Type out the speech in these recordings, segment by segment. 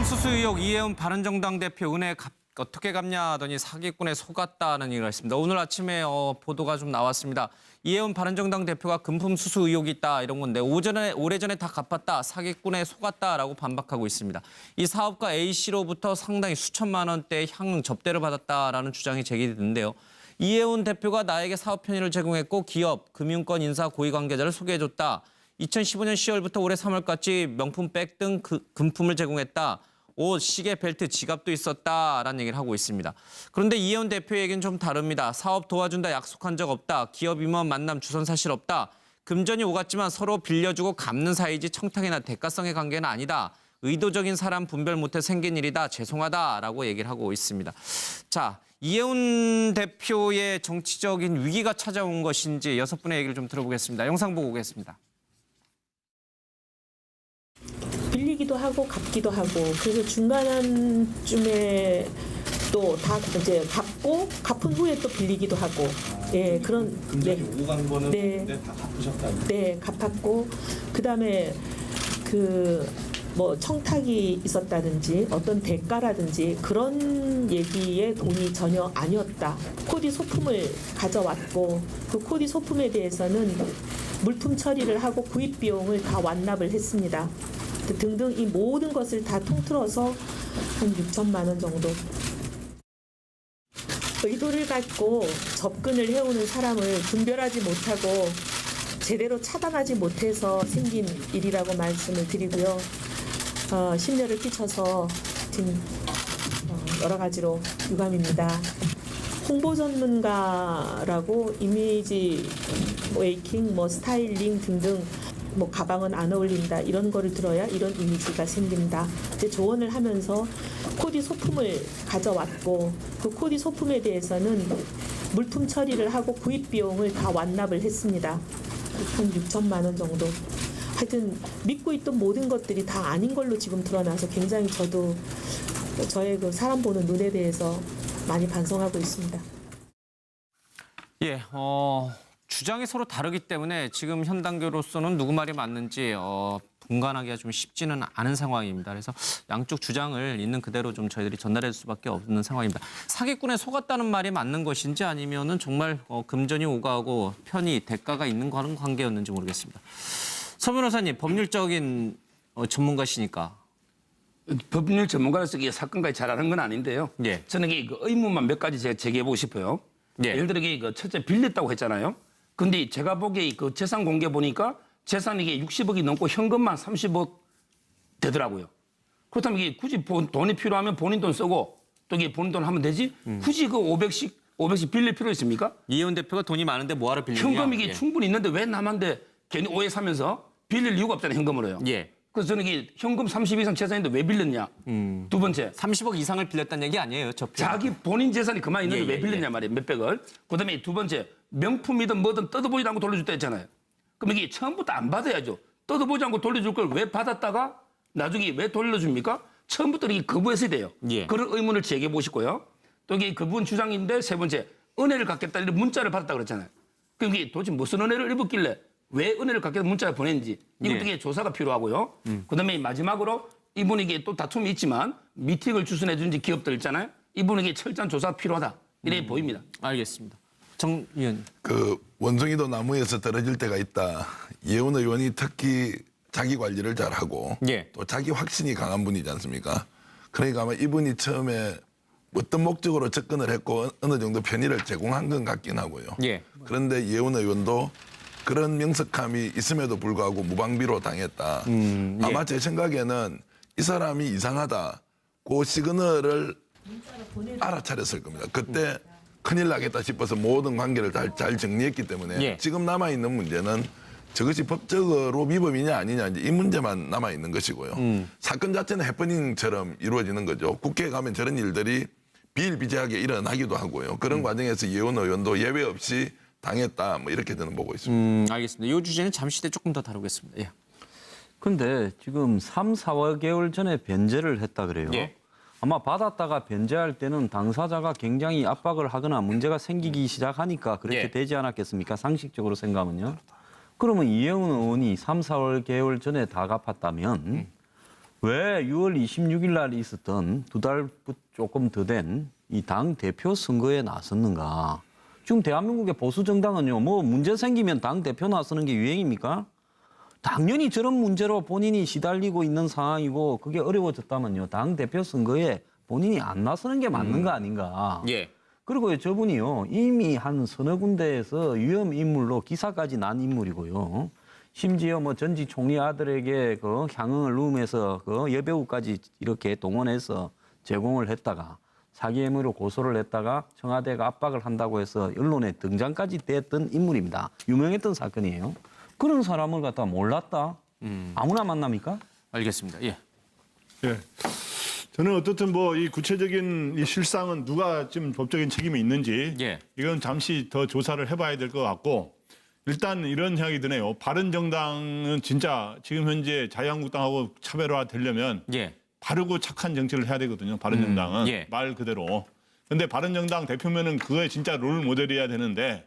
금품수수 의혹 이혜훈 바른정당 대표 은혜 어떻게 갚냐 하더니 사기꾼에 속았다는 얘기가 있습니다. 오늘 아침에 보도가 좀 나왔습니다. 이혜훈 바른정당 대표가 금품수수 의혹이 있다 이런 건데 오래전에 다 갚았다 사기꾼에 속았다라고 반박하고 있습니다. 이 사업가 A씨로부터 상당히 수천만 원대의 향응 접대를 받았다라는 주장이 제기됐는데요. 이혜훈 대표가 나에게 사업 편의를 제공했고 기업, 금융권 인사 고위 관계자를 소개해줬다. 2015년 10월부터 올해 3월까지 명품 백 등 금품을 제공했다. 옷, 시계, 벨트, 지갑도 있었다라는 얘기를 하고 있습니다. 그런데 이혜훈 대표 얘기는 좀 다릅니다. 사업 도와준다 약속한 적 없다. 기업 임원 만남 주선 사실 없다. 금전이 오갔지만 서로 빌려주고 갚는 사이지 청탁이나 대가성의 관계는 아니다. 의도적인 사람 분별 못해 생긴 일이다. 죄송하다라고 얘기를 하고 있습니다. 자, 이혜훈 대표의 정치적인 위기가 찾아온 것인지 6분의 얘기를 좀 들어보겠습니다. 영상 보고 오겠습니다. 빌리기도 하고 갚기도 하고 그래서 중간쯤에 또 다 이제 갚은 후에 또 빌리기도 하고 예 그런 금전이 오고 간 거는 네. 다 갚으셨다는 네 갚았고 그다음에 뭐 청탁이 있었다든지 어떤 대가라든지 그런 얘기에 돈이 전혀 아니었다. 코디 소품을 가져왔고 그 코디 소품에 대해서는 물품 처리를 하고 구입 비용을 다 완납을 했습니다. 등등 이 모든 것을 다 통틀어서 한 6천만 원 정도. 의도를 갖고 접근을 해오는 사람을 분별하지 못하고 제대로 차단하지 못해서 생긴 일이라고 말씀을 드리고요. 심려를 끼쳐서 여러 가지로 유감입니다. 홍보 전문가라고 이미지 메이킹, 스타일링 등등 가방은 안 어울린다 이런 거를 들어야 이런 이미지가 생긴다. 이제 조언을 하면서 코디 소품을 가져왔고 그 코디 소품에 대해서는 물품 처리를 하고 구입 비용을 다 완납을 했습니다. 한 6천만 원 정도. 하여튼 믿고 있던 모든 것들이 다 아닌 걸로 지금 드러나서 굉장히 저도 저의 그 사람 보는 눈에 대해서 많이 반성하고 있습니다. 예, 주장이 서로 다르기 때문에 지금 현 단계로서는 누구 말이 맞는지 분간하기가 좀 쉽지는 않은 상황입니다. 그래서 양쪽 주장을 있는 그대로 좀 저희들이 전달할 수밖에 없는 상황입니다. 사기꾼에 속았다는 말이 맞는 것인지 아니면은 정말 금전이 오가고 편의, 대가가 있는 그런 관계였는지 모르겠습니다. 서 변호사님, 법률적인 전문가시니까. 법률 전문가로서 이게 사건까지 잘 아는 건 아닌데요. 예. 저는 그 의문만 몇 가지 제가 제기해보고 싶어요. 예. 예를 들어 첫째 빌렸다고 했잖아요. 근데 제가 보기에 그 재산 공개 보니까 재산이 이게 60억이 넘고 현금만 30억 되더라고요. 그렇다면 이게 굳이 돈이 필요하면 본인 돈 쓰고 또 이게 본인 돈 하면 되지? 굳이 그 500씩 빌릴 필요 있습니까? 이혜훈 대표가 돈이 많은데 뭐하러 빌리냐. 현금이 이게 예. 충분히 있는데 왜 남한테 괜히 오해 사면서 빌릴 이유가 없잖아요, 현금으로요. 예. 그래서 저는 이게 현금 30 이상 재산인데 왜 빌렸냐? 두 번째. 30억 이상을 빌렸다는 얘기 아니에요, 저 표. 자기 본인 재산이 그만 있는데 예, 왜 빌렸냐 예. 말이에요. 몇백을. 그다음에 두 번째. 명품이든 뭐든 뜯어보지도 않고 돌려줬다 했잖아요. 그럼 이게 처음부터 안 받아야죠. 뜯어보지 않고 돌려줄 걸 왜 받았다가 나중에 왜 돌려줍니까? 처음부터 이렇게 거부했어야 돼요. 예. 그런 의문을 제기해 보시고요. 또 이게 그분 주장인데 세 번째. 은혜를 갖겠다 이런 문자를 받았다 그랬잖아요. 그럼 이게 도대체 무슨 은혜를 입었길래 왜 은혜를 갖겠다 문자를 보냈는지 이것도 예. 조사가 필요하고요. 그다음에 마지막으로 이분이 이게 또 다툼이 있지만 미팅을 추진해 준 기업들 있잖아요. 이분에게 철저한 조사가 필요하다. 이래 보입니다. 알겠습니다. 정 의원. 그 원숭이도 나무에서 떨어질 때가 있다. 이혜훈 의원이 특히 자기 관리를 잘하고 예. 또 자기 확신이 강한 분이지 않습니까? 그러니까 아마 이분이 처음에 어떤 목적으로 접근을 했고 어느 정도 편의를 제공한 건 같긴 하고요. 예. 그런데 이혜훈 의원도 그런 명석함이 있음에도 불구하고 무방비로 당했다. 아마 제 생각에는 이 사람이 이상하다. 그 시그널을 알아차렸을 겁니다. 그때 큰일 나겠다 싶어서 모든 관계를 잘 정리했기 때문에 예. 지금 남아있는 문제는 저것이 법적으로 위법이냐 아니냐 이제 이 문제만 남아있는 것이고요. 사건 자체는 해프닝처럼 이루어지는 거죠. 국회에 가면 저런 일들이 비일비재하게 일어나기도 하고요. 그런 과정에서 이혜훈 의원도 예외 없이 당했다 뭐 이렇게 저는 보고 있습니다. 알겠습니다. 이 주제는 잠시 뒤에 조금 더 다루겠습니다. 예. 근데 지금 3, 4개월 전에 변제를 했다 그래요. 예. 아마 받았다가 변제할 때는 당사자가 굉장히 압박을 하거나 문제가 생기기 시작하니까 그렇게 예. 되지 않았겠습니까? 상식적으로 생각하면요. 그러면 이혜훈 의원이 3, 4개월 전에 다 갚았다면 왜 6월 26일 날 있었던 2달 조금 더 된 이 당 대표 선거에 나섰는가? 지금 대한민국의 보수 정당은요, 뭐 문제 생기면 당 대표 나서는 게 유행입니까? 당연히 저런 문제로 본인이 시달리고 있는 상황이고 그게 어려워졌다면요, 당 대표 선거에 본인이 안 나서는 게 맞는 거 아닌가? 예. 그리고 저분이요, 이미 한 서너 군데에서 위험 인물로 기사까지 난 인물이고요. 심지어 뭐 전직 총리 아들에게 그 향응을 누우면서 그 여배우까지 이렇게 동원해서 제공을 했다가 사기 혐의로 고소를 했다가 청와대가 압박을 한다고 해서 언론에 등장까지 됐던 인물입니다. 유명했던 사건이에요. 그런 사람을 갖다 몰랐다? 아무나 만납니까? 알겠습니다. 예. 예. 저는 어떻든 뭐 이 구체적인 이 실상은 누가 지금 법적인 책임이 있는지 예. 이건 잠시 더 조사를 해봐야 될 것 같고 일단 이런 생각이 드네요. 바른정당은 진짜 지금 현재 자유한국당하고 차별화 되려면 예. 바르고 착한 정치를 해야 되거든요. 바른정당은 예. 말 그대로. 근데 바른정당 대표면은 그거에 진짜 롤 모델이어야 되는데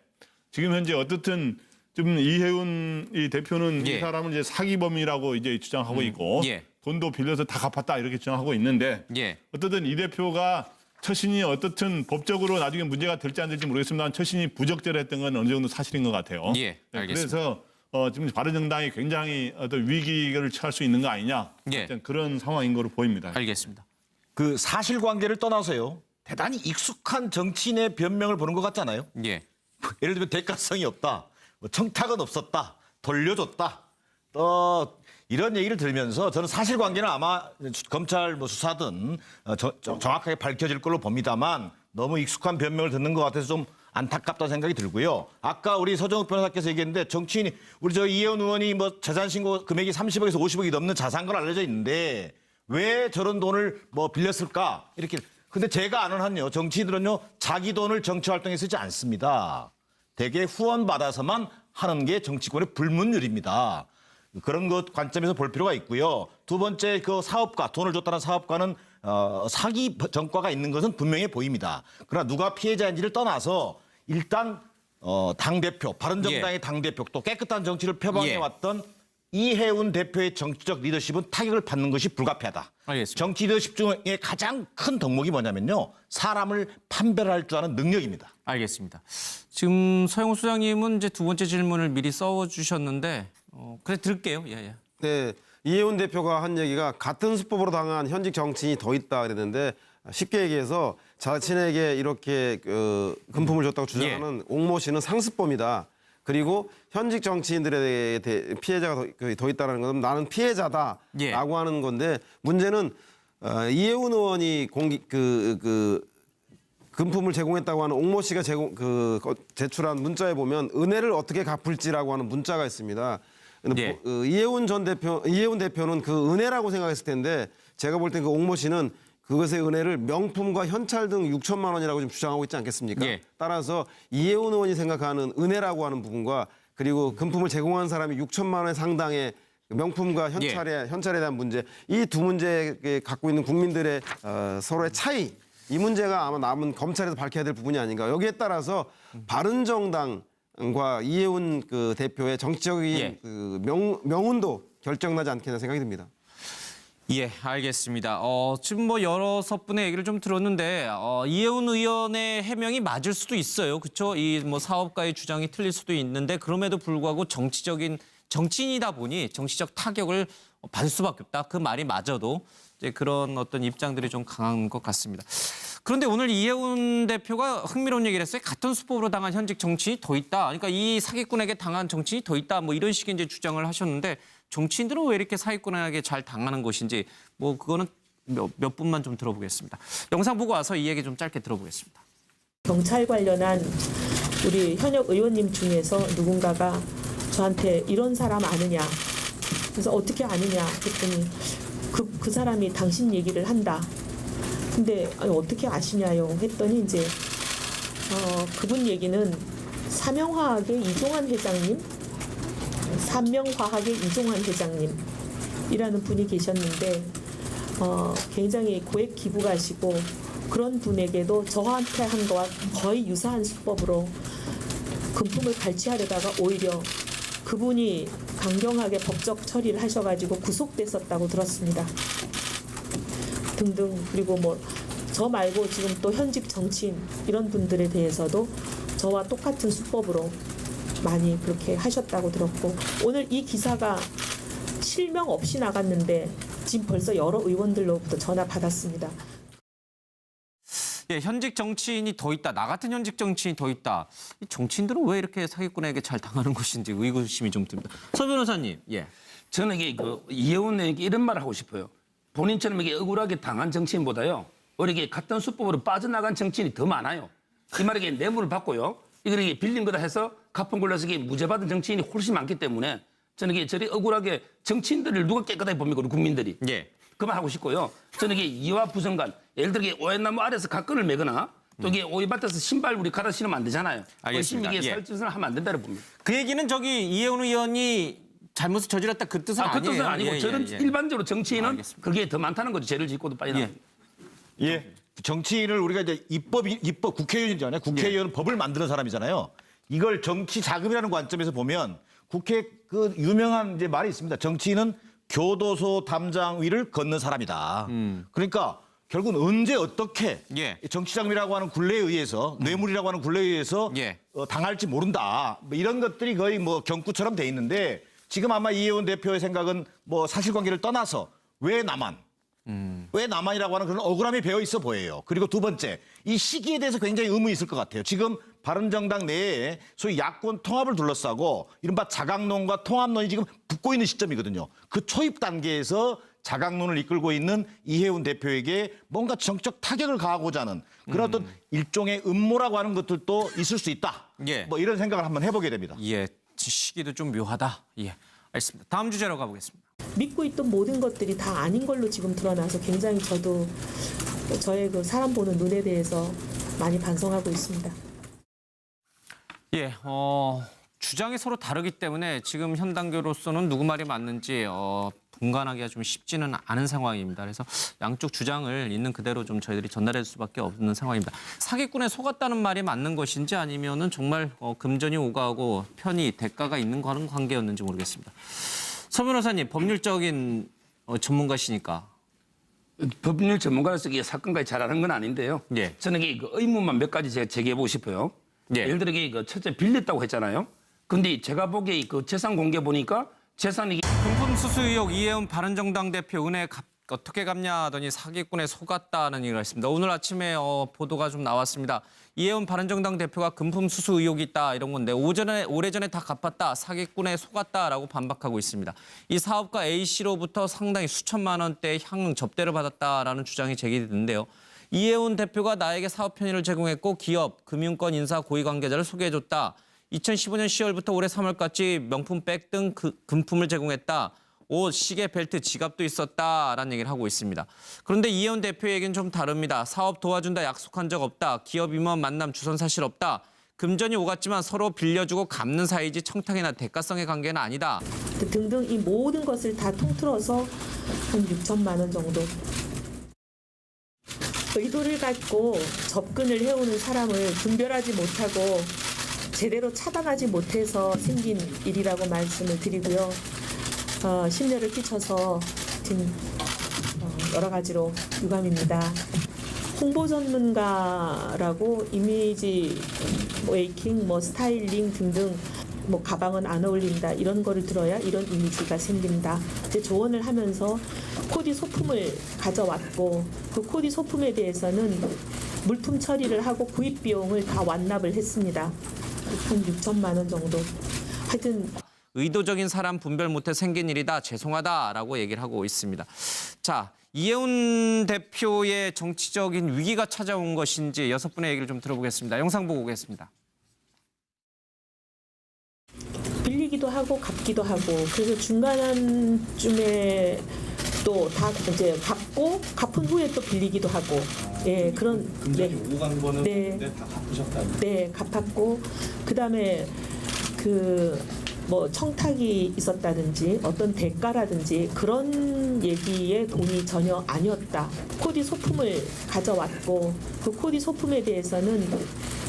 지금 현재 어떻든 좀 이해운 이 대표는 예. 이 사람을 이제 사기범이라고 이제 주장하고 있고 예. 돈도 빌려서 다 갚았다 이렇게 주장하고 있는데 예. 어쨌든 이 대표가 처신이 어떻든 법적으로 나중에 문제가 될지 안 될지 모르겠습니다만 처신이 부적절했던 건 어느 정도 사실인 것 같아요. 예, 알겠습니다. 그래서 지금 바른정당이 굉장히 어떤 위기를 처할 수 있는 거 아니냐 예. 어떤 그런 상황인 거로 보입니다. 알겠습니다. 그 사실관계를 떠나서요. 대단히 익숙한 정치인의 변명을 보는 것 같잖아요. 예. 예를 들면 대가성이 없다. 뭐 청탁은 없었다. 돌려줬다. 이런 얘기를 들으면서 저는 사실관계는 아마 검찰 뭐 수사든 정확하게 밝혀질 걸로 봅니다만 너무 익숙한 변명을 듣는 것 같아서 좀 안타깝다는 생각이 들고요. 아까 우리 서정욱 변호사께서 얘기했는데 정치인이 우리 저 이혜원 의원이 뭐 재산 신고 금액이 30억에서 50억이 넘는 자산가로 알려져 있는데 왜 저런 돈을 뭐 빌렸을까? 이렇게. 근데 제가 아는 한요. 정치인들은요. 자기 돈을 정치 활동에 쓰지 않습니다. 대개 후원 받아서만 하는 게 정치권의 불문율입니다. 그런 것 관점에서 볼 필요가 있고요. 두 번째 그 사업가, 돈을 줬다는 사업가는 사기 전과가 있는 것은 분명해 보입니다. 그러나 누가 피해자인지를 떠나서 일단 당대표, 바른정당의 당대표 또 깨끗한 정치를 표방해왔던 이해운 대표의 정치적 리더십은 타격을 받는 것이 불가피하다. 알겠습니다. 정치 리더십 중에 가장 큰 덕목이 뭐냐면요. 사람을 판별할 줄 아는 능력입니다. 알겠습니다. 지금 서영우 소장님은 이제 두 번째 질문을 미리 써주셨는데 그래 들을게요. 예. 네, 이혜훈 대표가 한 얘기가 같은 수법으로 당한 현직 정치인이 더 있다 그랬는데 쉽게 얘기해서 자신에게 이렇게 금품을 줬다고 주장하는 옥모 씨는 상습범이다. 그리고 현직 정치인들에 대해 피해자가 더 있다는 건 나는 피해자다라고 하는 건데 문제는 이혜훈 의원이 금품을 제공했다고 하는 옥모 씨가 제출한 문자에 보면 은혜를 어떻게 갚을지라고 하는 문자가 있습니다. 근데 이혜훈 대표는 그 은혜라고 생각했을 텐데 제가 볼 땐 그 옥모 씨는 그것의 은혜를 명품과 현찰 등 6천만 원이라고 지금 주장하고 있지 않겠습니까? 예. 따라서 이혜훈 의원이 생각하는 은혜라고 하는 부분과 그리고 금품을 제공한 사람이 6천만 원 상당의 명품과 현찰에 대한 문제, 이 두 문제에 갖고 있는 국민들의 서로의 차이, 이 문제가 아마 남은 검찰에서 밝혀야 될 부분이 아닌가. 여기에 따라서 바른정당과 이혜훈 그 대표의 정치적인 그 명운도 결정나지 않겠나 생각이 듭니다. 예, 알겠습니다. 지금 뭐 여러 분의 얘기를 좀 들었는데 이혜훈 의원의 해명이 맞을 수도 있어요. 그렇죠? 이 뭐 사업가의 주장이 틀릴 수도 있는데 그럼에도 불구하고 정치인이다 보니 정치적 타격을 받을 수밖에 없다. 그 말이 맞아도 이제 그런 어떤 입장들이 좀 강한 것 같습니다. 그런데 오늘 이혜훈 대표가 흥미로운 얘기를 했어요. 같은 수법으로 당한 현직 정치인이 더 있다. 그러니까 이 사기꾼에게 당한 정치인이 더 있다. 뭐 이런 식의 이제 주장을 하셨는데 정치인들은 왜 이렇게 사기꾼에게 잘 당하는 것인지 뭐 그거는 몇 분만 좀 들어보겠습니다. 영상 보고 와서 이 얘기 좀 짧게 들어보겠습니다. 경찰 관련한 우리 현역 의원님 중에서 누군가가 저한테 이런 사람 아느냐. 그래서 어떻게 아느냐 했더니 그 사람이 당신 얘기를 한다. 근데 아니, 어떻게 아시냐요? 했더니 이제 그분 얘기는 삼명화학의 이종환 회장님이라는 분이 계셨는데 굉장히 고액 기부가시고 그런 분에게도 저한테 한 거와 거의 유사한 수법으로 금품을 갈취하려다가 오히려 그분이 강경하게 법적 처리를 하셔가지고 구속됐었다고 들었습니다. 등등. 그리고 뭐 저 말고 지금 또 현직 정치인 이런 분들에 대해서도 저와 똑같은 수법으로 많이 그렇게 하셨다고 들었고, 오늘 이 기사가 실명 없이 나갔는데 지금 벌써 여러 의원들로부터 전화 받았습니다. 예, 현직 정치인이 더 있다. 나 같은 현직 정치인이 더 있다. 이 정치인들은 왜 이렇게 사기꾼에게 잘 당하는 것인지 의구심이 좀 듭니다. 서 변호사님, 예. 저는 이게 이혜원에게 이런 말을 하고 싶어요. 본인처럼 이게 억울하게 당한 정치인보다요, 이렇게 같은 수법으로 빠져나간 정치인이 더 많아요. 이 말에 뇌물을 받고요, 이걸 이게 빌린 거다 해서 갚은 걸로 해서 무죄 받은 정치인이 훨씬 많기 때문에 저는 이게 저리 억울하게 정치인들을 누가 깨끗하게 봅니까, 우리 국민들이. 예. 그만 하고 싶고요. 저는 이게 이와 부성간, 예를 들어 이게 오얏나무 아래서 각근을 매거나 또 이게 오이밭에서 신발 우리 갈아 신으면 안 되잖아요. 알겠습니다. 이게 예. 살짓을 하면 안 된다고 봅니다. 그 얘기는 저기 이혜원 의원이 잘못을 저질렀다 그 뜻은 그 아니에요. 뜻은 아니고 예, 저는 예, 예. 일반적으로 정치인은 알겠습니다. 그게 더 많다는 거죠. 죄를 짓고도 빨리 나가요. 예. 정치인을 우리가 이제 입법 국회의원이잖아요. 국회의원은 법을 만드는 사람이잖아요. 이걸 정치 자금이라는 관점에서 보면 국회 그 유명한 이제 말이 있습니다. 정치인은 교도소 담장 위를 걷는 사람이다. 그러니까 결국은 언제 어떻게 예. 정치 자금이라고 하는 굴레에 의해서 뇌물이라고 하는 굴레에 의해서 예. 당할지 모른다. 뭐 이런 것들이 거의 뭐 경구처럼 돼 있는데 지금 아마 이혜원 대표의 생각은 뭐 사실관계를 떠나서 왜 나만? 왜 나만이라고 하는 그런 억울함이 배어 있어 보여요. 그리고 두 번째, 이 시기에 대해서 굉장히 의문이 있을 것 같아요. 지금 바른정당 내에 소위 야권 통합을 둘러싸고 이른바 자강론과 통합론이 지금 붙고 있는 시점이거든요. 그 초입 단계에서 자강론을 이끌고 있는 이혜원 대표에게 뭔가 정적 타격을 가하고자 하는 그런 어떤 일종의 음모라고 하는 것들도 있을 수 있다. 예. 뭐 이런 생각을 한번 해보게 됩니다. 예, 시기도 좀 묘하다. 예, 알겠습니다. 다음 주제로 가보겠습니다. 믿고 있던 모든 것들이 다 아닌 걸로 지금 드러나서 굉장히 저도 저의 그 사람 보는 눈에 대해서 많이 반성하고 있습니다. 예, 주장이 서로 다르기 때문에 지금 현 단계로서는 누구 말이 맞는지 분간하기가 좀 쉽지는 않은 상황입니다. 그래서 양쪽 주장을 있는 그대로 좀 저희들이 전달할 수밖에 없는 상황입니다. 사기꾼에 속았다는 말이 맞는 것인지 아니면은 정말 금전이 오가고 편이 대가가 있는 그런 관계였는지 모르겠습니다. 서 변호사님, 법률적인 전문가시니까. 법률 전문가로서 이게 사건까지 잘 아는 건 아닌데요. 예. 저는 이게 그 의문만 몇 가지 제가 제기해보고 싶어요. 예. 예를 들어 이게 첫째 빌렸다고 했잖아요. 근데 제가 보기에 그 재산 공개 보니까 재산이 금품 수수 의혹 이혜원 바른정당 대표 은혜 어떻게 갚냐 하더니 사기꾼에 속았다는 얘기가 있습니다. 오늘 아침에 보도가 좀 나왔습니다. 이혜원 바른정당 대표가 금품 수수 의혹이 있다 이런 건데 오래전에 다 갚았다 사기꾼에 속았다라고 반박하고 있습니다. 이 사업가 A씨로부터 상당히 수천만 원대의 향응 접대를 받았다라는 주장이 제기됐는데요. 이혜원 대표가 나에게 사업 편의를 제공했고 기업, 금융권 인사 고위 관계자를 소개해줬다. 2015년 10월부터 올해 3월까지 명품 백 등 금품을 제공했다. 옷, 시계, 벨트, 지갑도 있었다라는 얘기를 하고 있습니다. 그런데 이혜원 대표의 얘기는 좀 다릅니다. 사업 도와준다 약속한 적 없다. 기업 임원 만남 주선 사실 없다. 금전이 오갔지만 서로 빌려주고 갚는 사이지 청탁이나 대가성의 관계는 아니다. 등등 이 모든 것을 다 통틀어서 한 6천만 원 정도. 의도를 갖고 접근을 해오는 사람을 분별하지 못하고 제대로 차단하지 못해서 생긴 일이라고 말씀을 드리고요. 심려를 끼쳐서 여러 가지로 유감입니다. 홍보 전문가라고 이미지 메이킹, 스타일링 등등 가방은 안 어울린다 이런 거를 들어야 이런 이미지가 생긴다. 이제 조언을 하면서 코디 소품을 가져왔고 그 코디 소품에 대해서는 물품 처리를 하고 구입 비용을 다 완납을 했습니다. 한 6천만 원 정도. 하여튼 의도적인 사람 분별 못해 생긴 일이다. 죄송하다라고 얘기를 하고 있습니다. 자, 이혜원 대표의 정치적인 위기가 찾아온 것인지 6분의 얘기를 좀 들어보겠습니다. 영상 보고 오겠습니다. 빌리기도 하고 갚기도 하고 그래서 중간쯤에 또 다 이제 갚고 갚은 후에 또 빌리기도 하고 예 그런 금전이 오고 간 거는 네. 다 갚으셨다는 네 갚았고 그다음에 그 뭐 청탁이 있었다든지 어떤 대가라든지 그런 얘기에 돈이 전혀 아니었다. 코디 소품을 가져왔고 그 코디 소품에 대해서는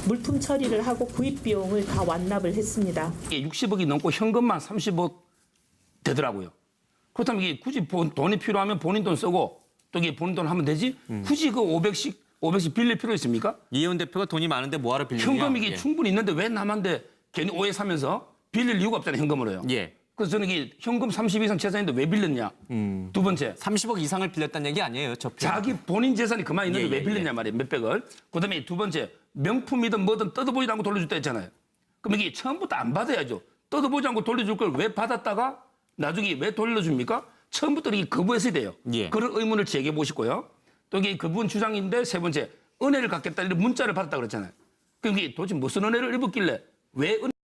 물품 처리를 하고 구입 비용을 다 완납을 했습니다. 이게 60억이 넘고 현금만 30억 되더라고요. 그렇다면 이게 굳이 돈이 필요하면 본인 돈 쓰고 또 이게 본인 돈 하면 되지? 굳이 그 500씩 빌릴 필요 있습니까? 이혜원 대표가 돈이 많은데 뭐하러 빌리냐. 현금 이게 예. 충분히 있는데 왜 남한테 괜히 오해 사면서 빌릴 이유가 없잖아요, 현금으로요. 예. 그래서 저는 이게 현금 30 이상 재산인데 왜 빌렸냐? 두 번째, 30억 이상을 빌렸다는 얘기 아니에요, 저 표. 자기 본인 재산이 그만 있는데 예, 왜 예, 빌렸냐 말이에요, 몇백을. 그다음에 두 번째, 명품이든 뭐든 뜯어보지도 않고 돌려줬다 했잖아요. 그럼 이게 처음부터 안 받아야죠. 뜯어보지 않고 돌려줄 걸 왜 받았다가 나중에 왜 돌려줍니까? 처음부터 이게 거부했어야 돼요. 예. 그런 의문을 제기해 보시고요. 또 이게 그분 주장인데 세 번째, 은혜를 갖겠다 이런 문자를 받았다 그랬잖아요. 그럼 이게 도대체 무슨 은혜를 입었길래 왜